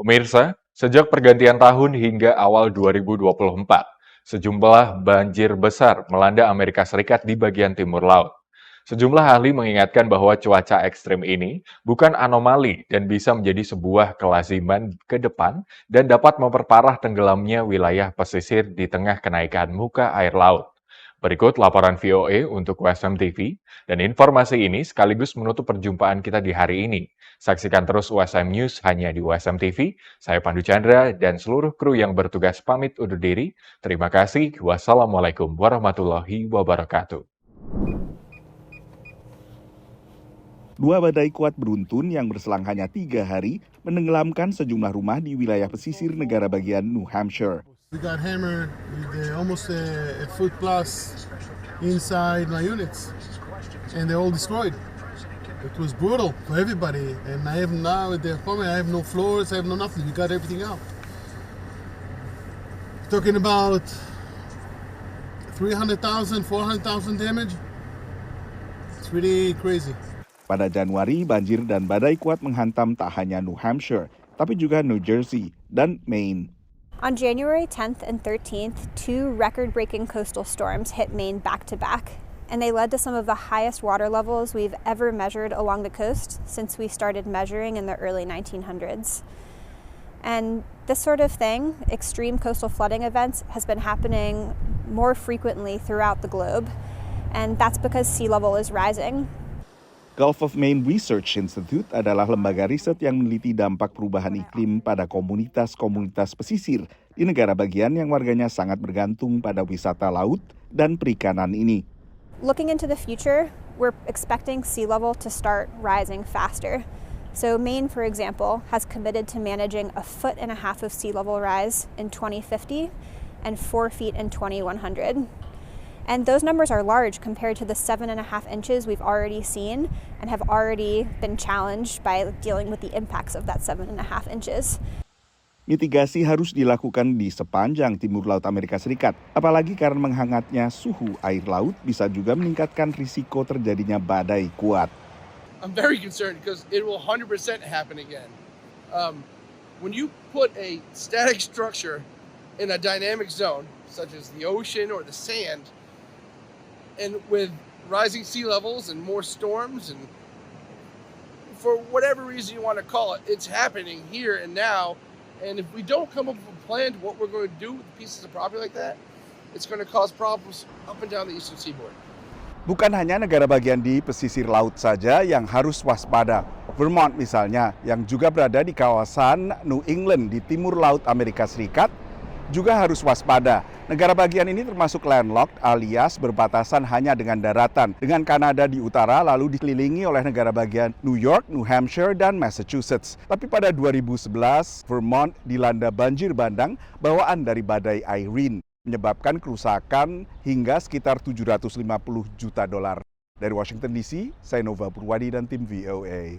Pemirsa, sejak pergantian tahun hingga awal 2024, sejumlah banjir besar melanda Amerika Serikat di bagian timur laut. Sejumlah ahli mengingatkan bahwa cuaca ekstrim ini bukan anomali dan bisa menjadi sebuah kelaziman ke depan dan dapat memperparah tenggelamnya wilayah pesisir di tengah kenaikan muka air laut. Berikut laporan VOA untuk USM TV, dan informasi ini sekaligus menutup perjumpaan kita di hari ini. Saksikan terus USM News hanya di USM TV. Saya Pandu Chandra dan seluruh kru yang bertugas pamit undur diri. Terima kasih. Wassalamualaikum warahmatullahi wabarakatuh. Dua badai kuat beruntun yang berselang hanya 3 hari menenggelamkan sejumlah rumah di wilayah pesisir negara bagian New Hampshire. We got hammered with almost a foot plus inside my units, and they're all destroyed. It was brutal for everybody, and I have now at the apartment, I have no floors, I have no nothing. We got everything out. Talking about 300,000, 400,000 damage. It's really crazy. Pada Januari, banjir dan badai kuat menghantam tak hanya New Hampshire, tapi juga New Jersey dan Maine. On January 10th and 13th, two record-breaking coastal storms hit Maine back-to-back, and they led to some of the highest water levels we've ever measured along the coast since we started measuring in the early 1900s. And this sort of thing, extreme coastal flooding events, has been happening more frequently throughout the globe, and that's because sea level is rising. Gulf of Maine Research Institute adalah lembaga riset yang meneliti dampak perubahan iklim pada komunitas-komunitas pesisir di negara bagian yang warganya sangat bergantung pada wisata laut dan perikanan ini. Looking into the future, we're expecting sea level to start rising faster. So Maine, for example, has committed to managing 1.5 feet of sea level rise in 2050 and 4 feet in 2100. And those numbers are large compared to the 7.5 inches we've already seen and have already been challenged by dealing with the impacts of that 7.5 inches. Mitigasi harus dilakukan di sepanjang timur laut Amerika Serikat, apalagi karena menghangatnya suhu air laut bisa juga meningkatkan risiko terjadinya badai kuat. I'm very concerned because it will 100% happen again. When you put a static structure in a dynamic zone, such as the ocean or the sand, and with rising sea levels and more storms, and for whatever reason you want to call it, it's happening here and now. And if we don't come up with a plan to what we're going to do with pieces of property like that, it's going to cause problems up and down the eastern seaboard. Bukan hanya negara bagian di pesisir laut saja yang harus waspada. Vermont misalnya, yang juga berada di kawasan New England di timur laut Amerika Serikat, juga harus waspada. Negara bagian ini termasuk landlocked alias berbatasan hanya dengan daratan, dengan Kanada di utara lalu dikelilingi oleh negara bagian New York, New Hampshire, dan Massachusetts. Tapi pada 2011, Vermont dilanda banjir bandang bawaan dari badai Irene, menyebabkan kerusakan hingga sekitar $750 juta. Dari Washington DC, saya Nova Purwadi dan tim VOA.